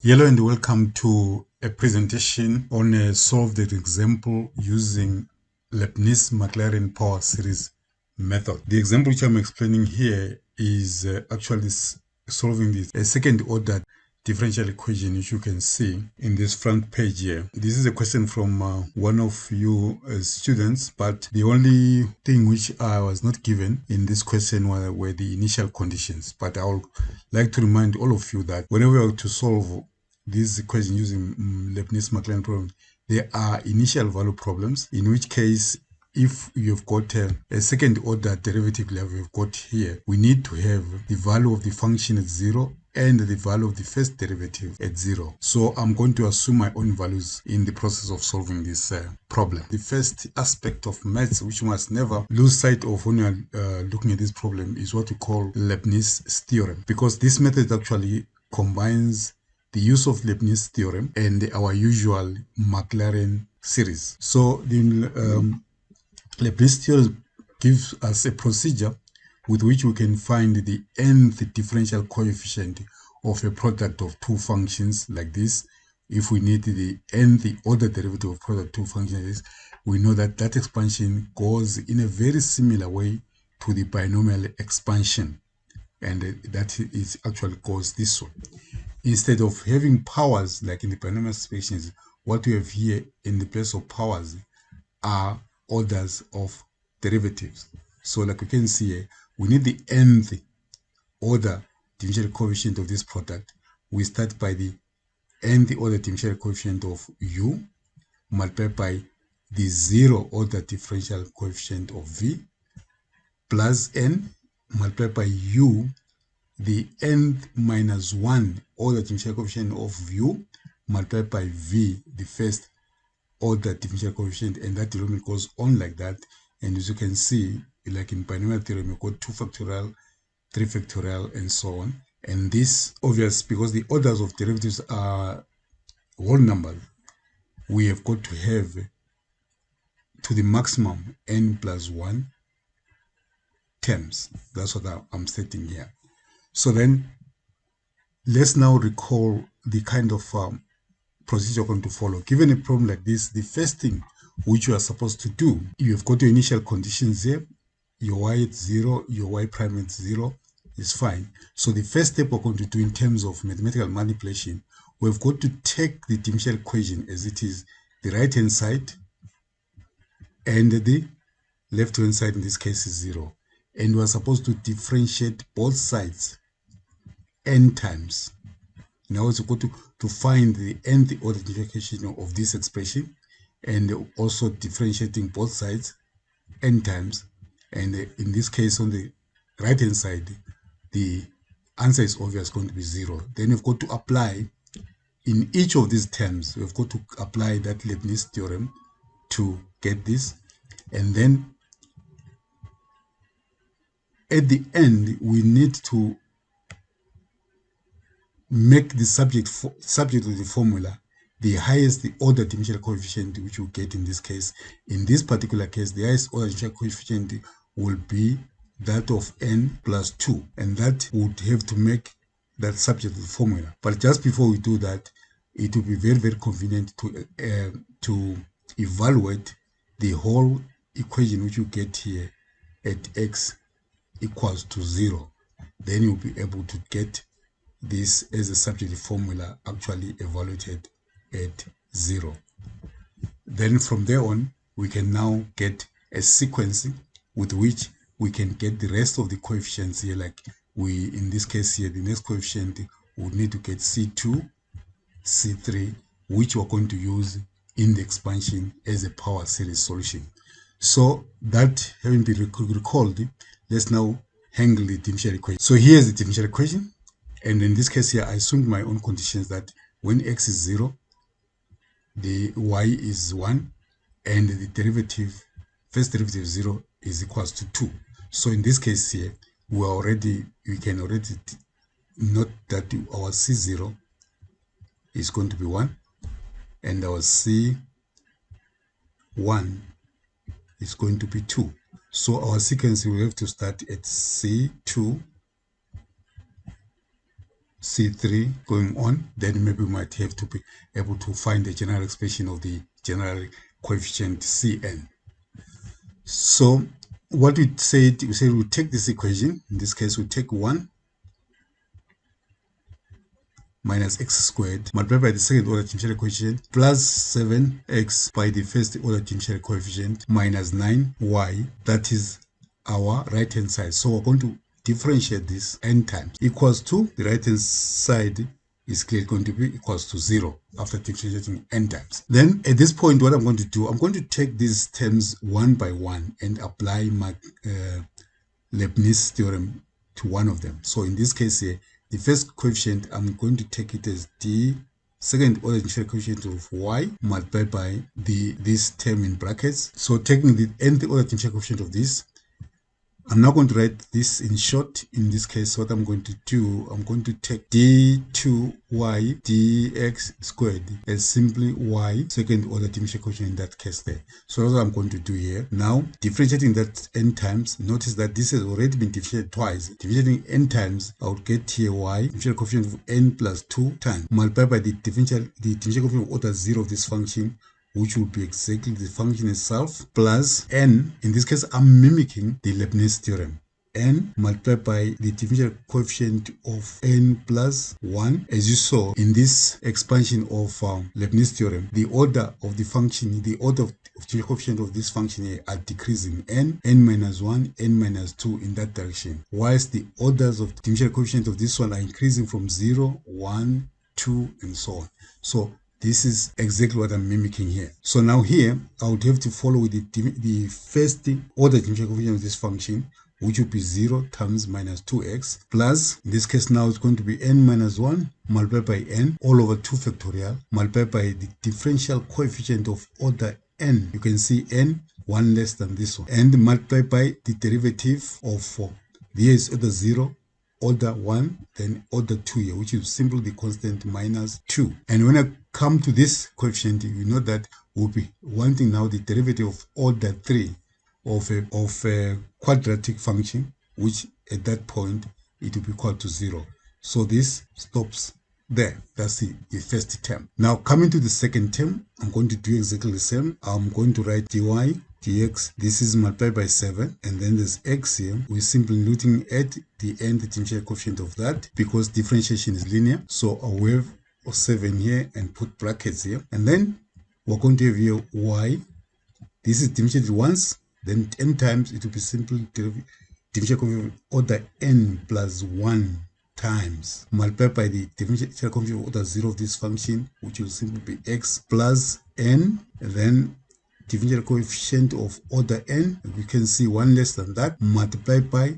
Hello and welcome to a presentation on a solved example using Leibniz-Maclaurin power series method. The example which I'm explaining here is actually solving this a second order differential equation, which you can see in this front page here. This is a question from one of you students, but the only thing which I was not given in this question were the initial conditions. But I would like to remind all of you that whenever we are to solve this equation using Leibniz-Maclaurin problem, there are initial value problems, in which case if you've got a second order derivative level we've got here, we need to have the value of the function at 0 and the value of the first derivative at 0. So I'm going to assume my own values in the process of solving this problem. The first aspect of maths, which you must never lose sight of when you're looking at this problem, is what we call Leibniz theorem, because this method actually combines the use of Leibniz theorem and our usual Maclaurin series. So the Leibniz theorem gives us a procedure with which we can find the nth differential coefficient of a product of two functions like this. If we need the nth order derivative of product of two functions, we know that that expansion goes in a very similar way to the binomial expansion, and that is actually goes this way. Instead of having powers like in the binomial expansions, what we have here in the place of powers are orders of derivatives. So like we can see here, we need the nth order differential coefficient of this product. We start by the nth order differential coefficient of u multiplied by the 0 order differential coefficient of v plus n multiplied by u, the nth minus 1 order differential coefficient of u multiplied by v, the first order differential coefficient, and that denominator goes on like that. And as you can see, like in binomial theorem, you got 2 factorial, 3 factorial, and so on. And this obvious because the orders of derivatives are whole numbers, we have got to have to the maximum n plus 1 terms. That's what I'm stating here. So then let's now recall the kind of procedure you're going to follow. Given a problem like this, the first thing which you are supposed to do, you've got your initial conditions here, your y at 0, your y prime at 0 is fine. So the first step we're going to do in terms of mathematical manipulation, we've got to take the differential equation as it is, the right hand side and the left hand side in this case is 0, and we're supposed to differentiate both sides n times. Now it's going to find the nth order differentiation of this expression, and also differentiating both sides n times. And in this case, on the right hand side, the answer is obvious, going to be 0. Then you've got to apply in each of these terms, we've got to apply that Leibniz theorem to get this. And then at the end, we need to make the subject of the formula the highest order differential coefficient, which we get in this case. In this particular case, the highest order differential coefficient will be that of n plus 2, and that would have to make that subject of the formula. But just before we do that, it will be very, very convenient to evaluate the whole equation which you get here at x equals to 0. Then you'll be able to get this as a subject formula actually evaluated at 0. Then from there on, we can now get a sequence with which we can get the rest of the coefficients here. Like in this case here, the next coefficient would need to get C2, C3, which we're going to use in the expansion as a power series solution. So that having been recalled, let's now handle the differential equation. So here's the differential equation. And in this case here, I assumed my own conditions that when x is 0, the y is 1, and the first derivative 0 is equals to 2. So in this case here, we can already note that our C0 is going to be 1, and our C1 is going to be 2. So our sequence will have to start at C2, C3 going on, then maybe we might have to be able to find the general expression of the general coefficient Cn. So what we said we take this equation. In this case, we take 1 minus x squared multiplied by the second order differential coefficient plus 7x by the first order differential coefficient minus 9y. That is our right hand side. So we're going to differentiate this n times equals to the right hand side is clearly going to be equals to 0 after differentiating n times. Then at this point, what I'm going to do, I'm going to take these terms one by one and apply my Leibniz theorem to one of them. So in this case here, the first coefficient, I'm going to take it as the second order differential coefficient of y multiplied by this term in brackets. So taking the nth order differential coefficient of this, I'm now going to write this in short. In this case, what I'm going to do, I'm going to take d2y dx squared as simply y second order differential coefficient in that case there. So that's what I'm going to do here. Now, differentiating that n times, notice that this has already been differentiated twice. Differentiating n times, I would get here y differential coefficient of n plus 2 times multiplied by the differential coefficient of order 0 of this function, which will be exactly the function itself, plus n. In this case, I'm mimicking the Leibniz theorem. N multiplied by the differential coefficient of n plus 1. As you saw in this expansion of Leibniz theorem, the order of the function, the order of the coefficient of this function here are decreasing. n minus 1, n minus 2 in that direction. Whilst the orders of the differential coefficient of this one are increasing from 0, 1, 2, and so on. So this is exactly what I'm mimicking here. So now here, I would have to follow with the first order differential coefficient of this function, which would be 0 times minus 2x, plus, in this case now it's going to be n minus 1 multiplied by n all over 2 factorial multiplied by the differential coefficient of order n. You can see n, 1 less than this one. And multiplied by the derivative of 4. Here is order 0, order 1, then order 2 here, which is simply the constant minus 2. And when I come to this coefficient, you know that we'll be wanting now the derivative of order 3 of a quadratic function, which at that point it will be equal to 0. So this stops there. That's the first term. Now coming to the second term, I'm going to do exactly the same. I'm going to write dy dx, this is multiplied by 7, and then there's x here. We're simply looking at the nth differential coefficient of that because differentiation is linear. So I'll have 7 here and put brackets here, and then we're going to have here y. This is differentiated once, then n times it will be simply differential coefficient of order n plus 1 times multiplied by the differential coefficient of order 0 of this function, which will simply be x plus n, and then differential coefficient of order n, we can see 1 less than that, multiplied by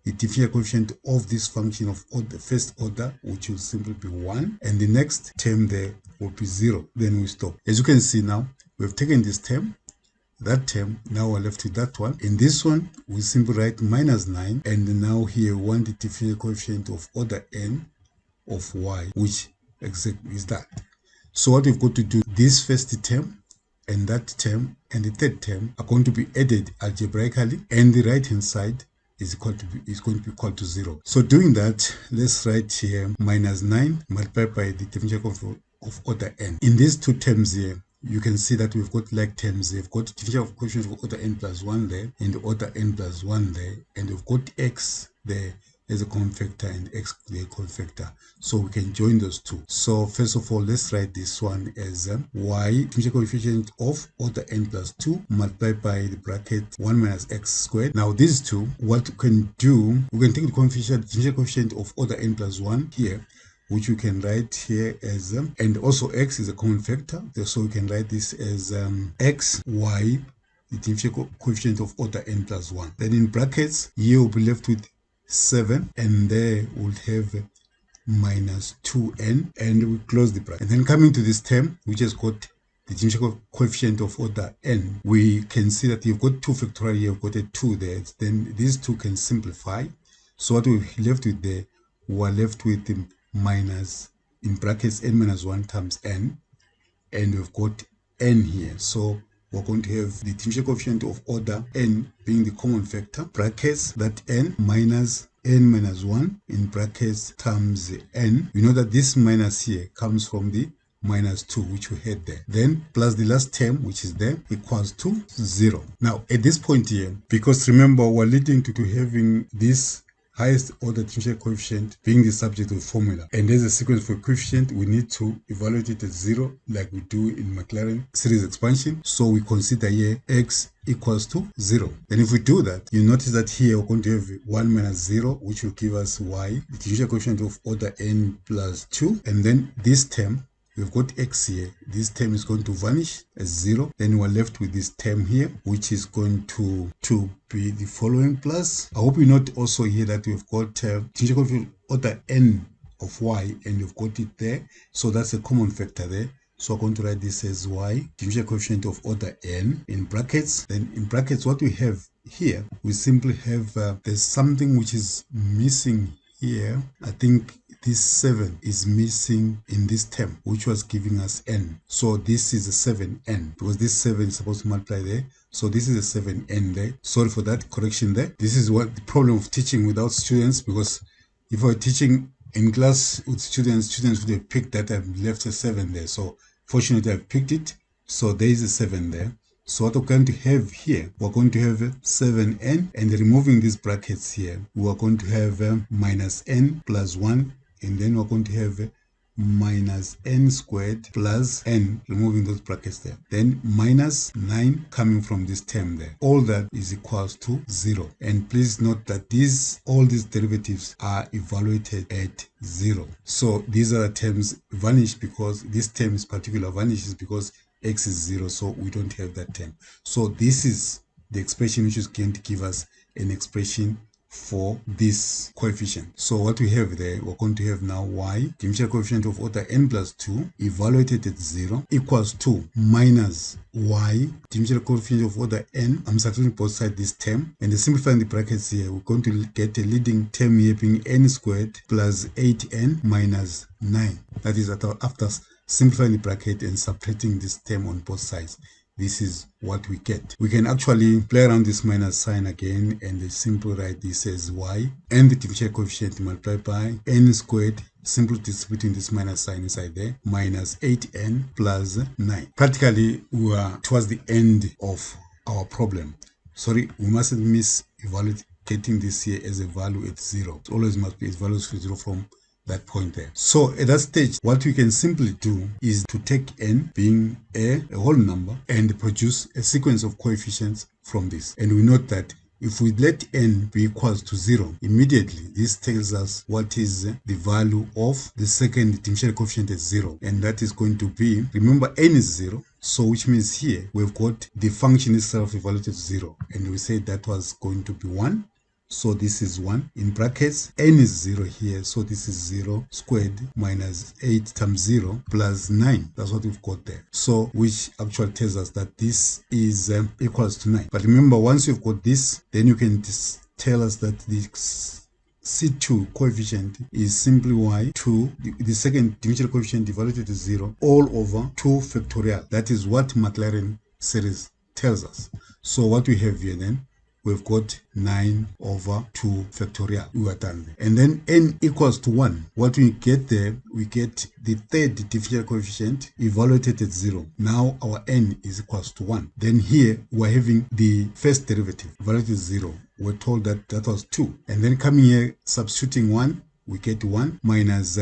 the differential coefficient of this function of order, first order, which will simply be 1, and the next term there will be 0. Then we stop. As you can see now, we've taken this term, that term, now we're left with that one. In this one, we simply write minus 9, and now here we want the differential coefficient of order n of y, which exactly is that. So what we've got to do, this first term, and that term and the third term are going to be added algebraically, and the right hand side is going to be equal to 0. So doing that, let's write here minus 9 multiplied by the differential coefficient of order n. In these two terms here, you can see that we've got like terms. We've got differential coefficient of order n plus 1 there, and order n plus 1 there, and we've got x there as a common factor and x the common factor, so we can join those two. So first of all, let's write this one as y differential coefficient of order n plus 2 multiplied by the bracket 1 minus x squared. Now these two, what we can do, we can take the differential coefficient of order n plus 1 here, which you can write here as and also x is a common factor, so we can write this as x y the differential coefficient of order n plus 1. Then in brackets here we'll be left with 7, and there we'll have minus 2n, and we close the bracket. And then coming to this term, which has got the differential coefficient of order n, we can see that you've got 2 factorial here, you've got a 2 there. Then these two can simplify. So what we're left with there, we're left with the minus, in brackets, n minus 1 times n, and we've got n here. So we're going to have the differential coefficient of order n being the common factor, brackets that n minus n minus 1 in brackets times n. You know that this minus here comes from the minus 2 which we had there, then plus the last term which is there equals to 0. Now at this point here, because remember we're leading to having this highest order differential coefficient being the subject of the formula, and there's a sequence for coefficient, we need to evaluate it at 0 like we do in Maclaurin series expansion. So we consider here x equals to 0. Then if we do that, you notice that here we're going to have 1 minus 0, which will give us y, the differential coefficient of order n plus 2, and then this term, we've got x here, this term is going to vanish as 0. Then we're left with this term here, which is going to be the following plus. I hope you note also here that we've got differential coefficient order n of y, and you've got it there. So that's a common factor there. So I'm going to write this as y, differential coefficient of order n in brackets. Then in brackets, what we have here, we simply have, there's something which is missing here. I think this 7 is missing in this term, which was giving us n. So this is a 7n, because this 7 is supposed to multiply there. So this is a 7n there. Sorry for that correction there. This is what the problem of teaching without students, because if I were teaching in class with students would have picked that and left a 7 there. So fortunately I've picked it. So there is a 7 there. So what we're going to have here, we're going to have 7n, and removing these brackets here, we're going to have minus n plus 1, and then we're going to have minus n squared plus n, removing those brackets there. Then minus 9 coming from this term there. All that is equals to 0. And please note that all these derivatives are evaluated at 0. So these are the terms vanish, because this term is particular vanishes because x is 0, so we don't have that term. So this is the expression which is going to give us an expression for this coefficient. So what we have there, we're going to have now y, differential coefficient of order n plus 2, evaluated at 0, equals to minus y, differential coefficient of order n. I'm substituting both sides this term, and simplifying the brackets here, we're going to get a leading term here being n squared plus 8n minus 9. That is after simplifying the bracket and subtracting this term on both sides. This is what we get. We can actually play around this minus sign again and simply write this as y, and the differential coefficient multiplied by n squared, simply distributing this minus sign inside there, minus 8n plus 9. Practically, we are towards the end of our problem. Sorry, we mustn't miss evaluating this here as a value at 0. It always must be its values for 0 from that point there. So at that stage, what we can simply do is to take n being a whole number and produce a sequence of coefficients from this. And we note that if we let n be equals to 0, immediately this tells us what is the value of the second differential coefficient at 0. And that is going to be, remember n is 0, so which means here we've got the function itself evaluated to 0. And we said that was going to be 1. So this is 1 in brackets, n is 0 here, so this is 0 squared minus 8 times 0 plus 9. That's what we've got there. So which actually tells us that this is equals to 9. But remember, once you've got this, then you can tell us that the C2 coefficient is simply y2, the second differential coefficient evaluated to 0, all over 2 factorial. That is what Maclaurin series tells us. So what we have here then, we've got 9 over 2 factorial. We are done there. And then n equals to 1. What we get there, we get the third differential coefficient evaluated at 0. Now our n is equals to 1. Then here we're having the first derivative evaluated at 0. We're told that that was 2. And then coming here, substituting 1, we get 1 minus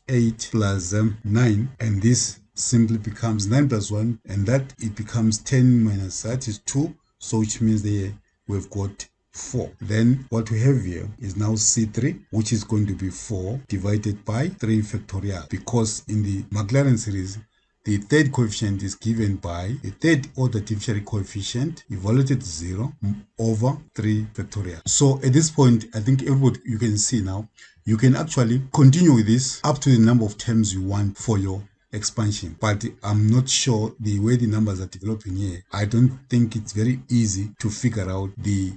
8 plus 9. And this simply becomes 9 plus 1. And that it becomes 10 minus that is 2. So which means there we've got 4. Then what we have here is now C3, which is going to be 4 divided by 3 factorial, because in the Maclaurin series, the third coefficient is given by the third order differential coefficient evaluated to 0 over 3 factorial. So at this point, I think everybody, you can see now, you can actually continue with this up to the number of terms you want for your expansion. But I'm not sure the way the numbers are developing here. I don't think it's very easy to figure out the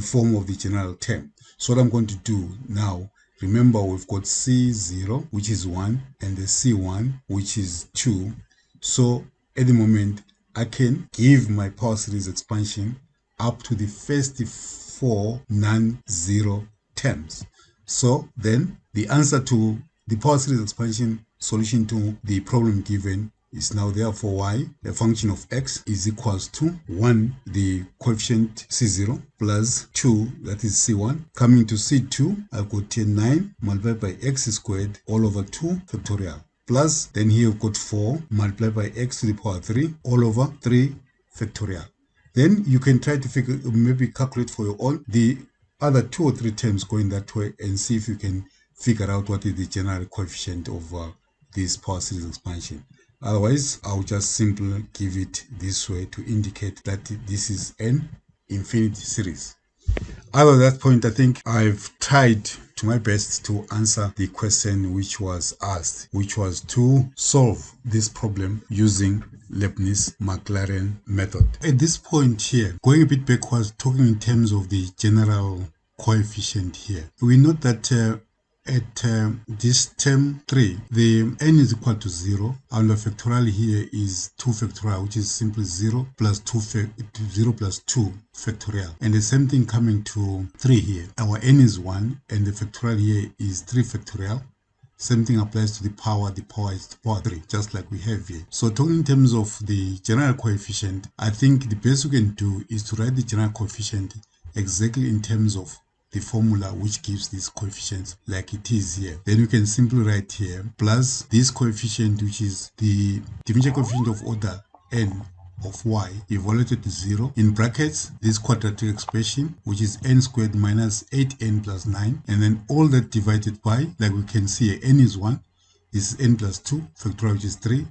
form of the general term. So what I'm going to do now, remember we've got C0, which is 1, and the C1, which is 2. So at the moment, I can give my power series expansion up to the first 4 non-zero terms. So then the answer to the power series expansion solution to the problem given is now therefore y, a function of x, is equals to 1, the coefficient c0, plus 2, that is c1. Coming to c2, I've got 9 multiplied by x squared all over 2 factorial. Plus, then here we've got 4 multiplied by x to the power 3 all over 3 factorial. Then you can try to figure, maybe calculate for your own the other 2 or 3 terms going that way and see if you can figure out what is the general coefficient of this power series expansion. Otherwise, I'll just simply give it this way to indicate that this is an infinity series. Other than that point, I think I've tried to my best to answer the question which was asked, which was to solve this problem using Leibniz-Maclaurin method. At this point here, going a bit backwards, talking in terms of the general coefficient here, we note that at this term 3, the n is equal to 0, and the factorial here is 2 factorial, which is simply 0 plus 2 0 plus 2 factorial. And the same thing coming to 3 here. Our n is 1, and the factorial here is 3 factorial. Same thing applies to the power is to power 3, just like we have here. So talking in terms of the general coefficient, I think the best we can do is to write the general coefficient exactly in terms of the formula which gives these coefficients like it is here. Then you can simply write here plus this coefficient, which is the differential coefficient of order n of y evaluated to 0, in brackets this quadratic expression, which is n squared minus 8n plus 9, and then all that divided by, like we can see here, n is 1, this is n plus 2 factorial, which is 3,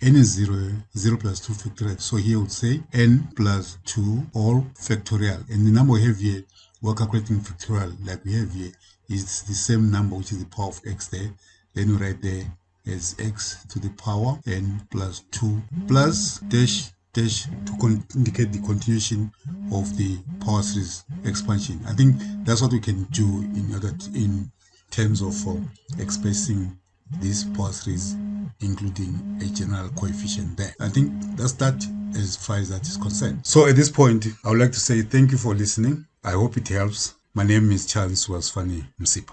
n is 0, 0 plus 2 factorial. So here we would say n plus 2 all factorial, and the number we have here, we're calculating factorial like we have here, is the same number, which is the power of x there. Then we write there as x to the power n plus 2 plus dash dash to indicate the continuation of the power series expansion. I think that's what we can do in terms of expressing this power series, including a general coefficient there. I think that's that as far as that is concerned. So at this point, I would like to say thank you for listening. I hope it helps. My name is Charles Wasfani Msipa.